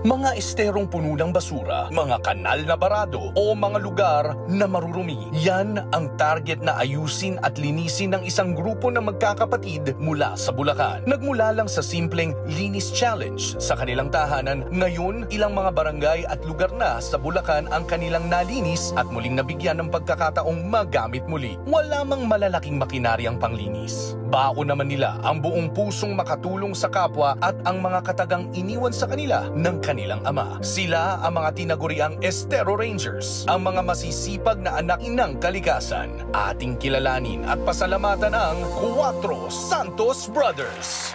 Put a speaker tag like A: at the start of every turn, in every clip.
A: Mga esterong puno ng basura, mga kanal na barado o mga lugar na marurumi. Yan ang target na ayusin at linisin ng isang grupo ng magkakapatid mula sa Bulacan. Nagmula lang sa simpleng linis challenge sa kanilang tahanan, ngayon ilang mga barangay at lugar na sa Bulacan ang kanilang nalinis at muling nabigyan ng pagkakataong magamit muli. Wala mang malalaking makinaryang panglinis. Baon naman nila ang buong pusong makatulong sa kapwa at ang mga katagang iniwan sa kanila ng kanilang ama. Sila ang mga tinaguriang Estero Rangers, ang mga masisipag na anak ng kalikasan. Ating kilalanin at pasalamatan ang 4 Santos Brothers.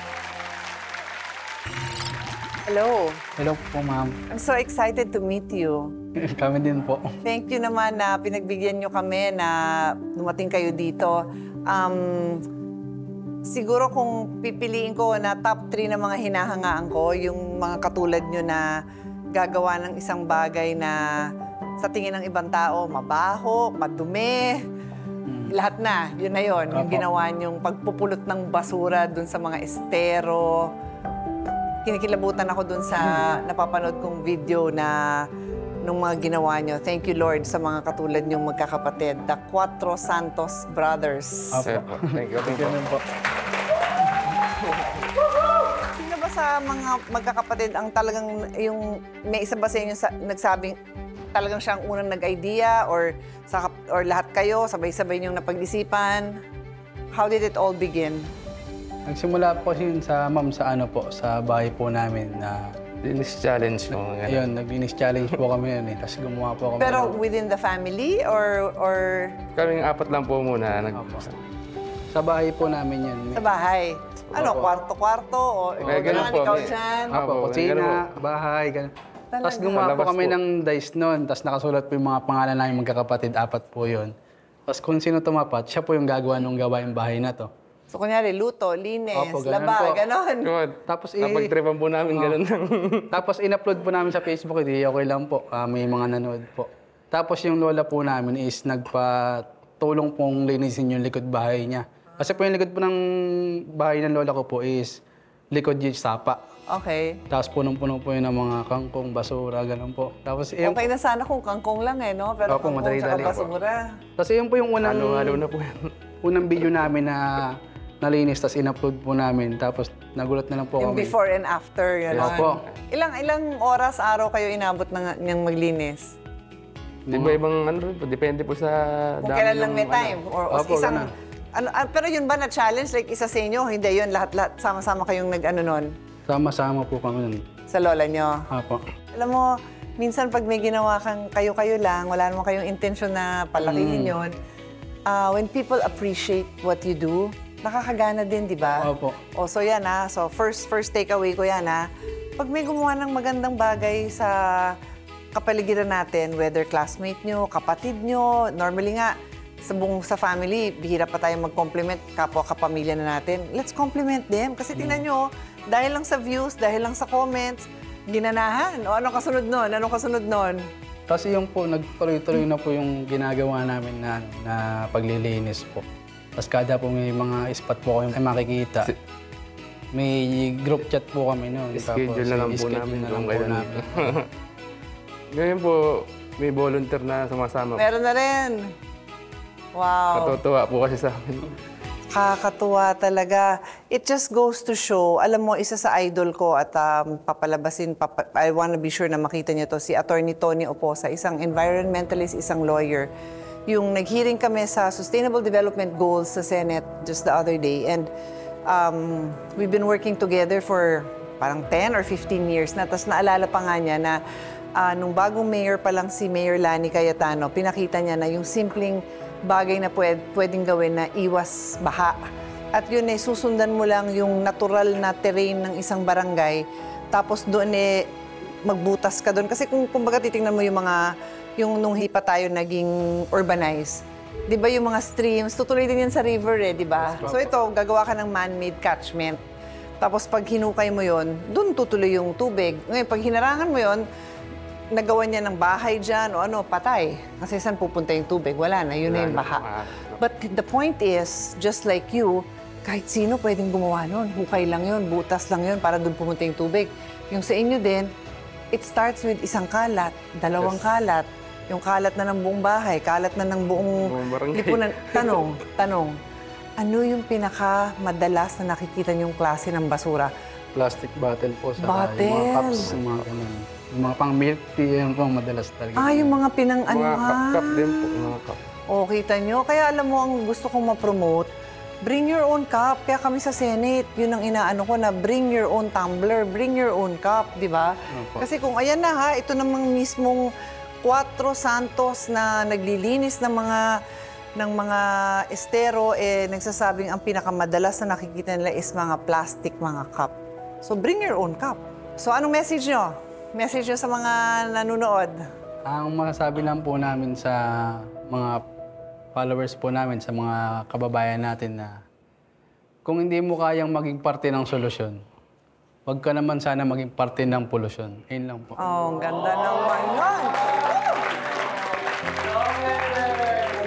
B: Hello.
C: Hello po, ma'am.
B: I'm so excited to meet you.
C: Kami din po.
B: Thank you naman na pinagbigyan nyo kami na dumating kayo dito. Siguro kung pipiliin ko na top 3 na mga hinahangaan ko, yung mga katulad nyo na gagawa ng isang bagay na sa tingin ng ibang tao, mabaho, madumi, lahat na, yun na yun. Yung ginawa nyong pagpupulot ng basura dun sa mga estero. Kinikilabutan ako dun sa napapanood kong video na nung mga ginawa nyo. Thank you, Lord, sa mga katulad nyong magkakapatid. The 4 Santos Brothers.
D: Thank you po.
B: Sino ba sa mga magkakapatid ang talagang yung may isa ba sa inyo nagsabing talagang siyang unang nag-idea or lahat kayo sabay-sabay niyong napag-isipan? How did it all begin?
C: Nagsimula po yun sa ma'am sa sa bahay po namin na
D: Linis challenge po.
C: ayun, naglinis challenge po kami yun eh. Tapos gumawa po kami.
B: Pero within the family or
D: Kaming 4 lang po muna.
C: Sa bahay po namin yun.
B: sa bahay? Ano, kwarto-kwarto? O
D: ganun po.
B: ikaw dyan?
C: Opo, kusina, bahay, ganun. Tapos gumawa po kami ng dice noon. Tapos nakasulat po yung mga pangalan namin magkakapatid, 4 po yun. Tapos kung sino tumapat, siya po yung gagawa ng gawaing bahay na to.
B: So, kunyari, luto, linis,
C: Opo, ganun
B: laba,
C: po.
B: ganon.
C: Tapos
D: Napag-tripan po namin ganun lang.
C: Tapos in-upload po namin sa Facebook, hindi okay lang po. May mga nanood po. Tapos yung lola po namin is nagpatulong pong linisin yung likod bahay niya. Kasi po yung likod po ng bahay ng lola ko po is likod yung sapa.
B: Okay.
C: Tapos punong-puno po yun ng mga kangkong, basura, ganun po. Tapos
B: Okay na sana kung kangkong lang no? Pero
C: Opo,
B: kangkong
C: madali-dali
B: tsaka
C: po.
B: basura.
C: Tapos yun po yung
D: Halo-halo na po yan.
C: unang video namin na nalinis, tapos in-upload po namin. Tapos nagulat na lang po
B: Yung
C: kami.
B: before and after, yun.
C: Opo.
B: Ilang oras, araw kayo inabot ng maglinis?
D: Iba-ibang depende po sa
B: Kung
D: dami
B: kailan lang
D: ng
B: may time? Or
C: Opo,
B: isang...
C: ganun.
B: Pero yun ba na challenge? Like isa sa inyo? Hindi yun, lahat sama-sama kayong nun
C: Sama-sama po kami nun.
B: sa lola nyo.
C: Opo.
B: Alam mo, minsan pag may ginawa kang kayo-kayo lang, wala naman kayong intensyon na palakihin yun. When people appreciate what you do, nakakagana din, di ba?
C: Opo.
B: O, so yan So first takeaway ko yan Pag may gumawa ng magandang bagay sa kapaligiran natin, whether classmate nyo, kapatid nyo, normally nga, sa family, bihira pa tayo mag-compliment kapwa-kapamilya na natin. Let's compliment them. Kasi tingnan nyo, dahil lang sa views, dahil lang sa comments, ginanahan. O anong kasunod nun?
C: Kasi yung po, nagtuloy-tuloy na po yung ginagawa namin na paglilinis po. Tapos kada po may mga spot po kayo makikita. May group chat po kami noon.
D: Schedule na lang po namin kung kailan. Ngayon po, may volunteer na sumasama.
B: Meron na rin. Wow.
D: Katutuwa po kasi sa amin.
B: Kakatuwa talaga. It just goes to show, alam mo, isa sa idol ko at papalabasin, I wanna be sure na makita niyo to, si Attorney Tony Oposa, isang environmentalist, isang lawyer. Yung nag-hearing kami sa Sustainable Development Goals sa Senate just the other day. And we've been working together for parang 10 or 15 years na. Tapos naalala pa nga niya na nung bagong mayor pa lang si Mayor Lani Cayetano, pinakita niya na yung simpleng bagay na pwedeng gawin na iwas baha. At yun susundan mo lang yung natural na terrain ng isang barangay, tapos doon magbutas ka doon. Kasi kumbaga titingnan mo yung nung hipa tayo naging urbanized, di ba yung mga streams, tutuloy din yan sa river di ba? So ito, gagawa ka ng man-made catchment. Tapos pag hinukay mo yon, doon tutuloy yung tubig. Ngayon, pag hinarangan mo yon, nagawa niya ng bahay dyan o patay. Kasi saan pupunta yung tubig? Wala na, yun na yung baha. But the point is, just like you, kahit sino pwedeng gumawa nun. Hukay lang yun, butas lang yun para doon pumunta yung tubig. Yung sa inyo din, it starts with isang kalat, dalawang kalat, yung kalat na ng buong bahay, kalat na ng buong
D: barangay.
B: lipunan. Tanong, ano yung pinakamadalas na nakikita niyong klase ng basura?
C: Plastic bottle po sa mga
B: Bottle.
C: cups, yung mga ganun. Yung mga pang milk tea, yan po ang madalas talaga.
B: Yung mga
D: Mga cup din po, mga cup.
B: Kita nyo? Kaya alam mo, ang gusto kong ma-promote, bring your own cup. Kaya kami sa Senate, yun ang inaano ko na bring your own tumbler, bring your own cup, di ba?
C: Opo.
B: Kasi kung ayan na ha, ito namang mismong Cuatro Santos na naglilinis ng mga estero, nagsasabing ang pinakamadalas na nakikita nila is mga plastic, mga cup. So bring your own cup. So anong message nyo? Message nyo sa mga nanonood?
C: Ang masasabi lang po namin sa mga followers po namin, sa mga kababayan natin na kung hindi mo kayang maging parte ng solusyon, huwag ka naman sana maging parte ng polusyon. Ayun lang po.
B: Ang ganda naman yun.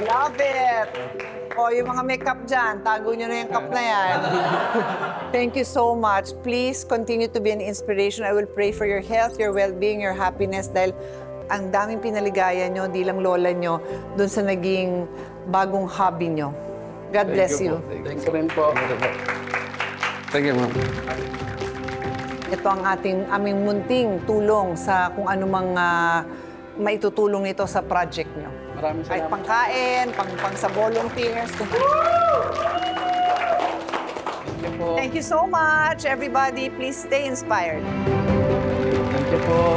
B: I love it. Yung mga makeup dyan, tago nyo na yung cup na yan. Thank you so much. Please continue to be an inspiration. I will pray for your health, your well-being, your happiness dahil ang daming pinaligaya nyo, di lang lola nyo, dun sa naging bagong hobby nyo. God bless you.
C: Thanks rin po.
D: Thank you, ma'am.
B: Ito ang aming munting tulong sa kung anumang maitutulong nito sa project nyo.
C: Maraming
B: Kahit
C: salamat.
B: pangkain, pang sa volunteers. Thank you so much, everybody. Please stay inspired.
C: Thank you po.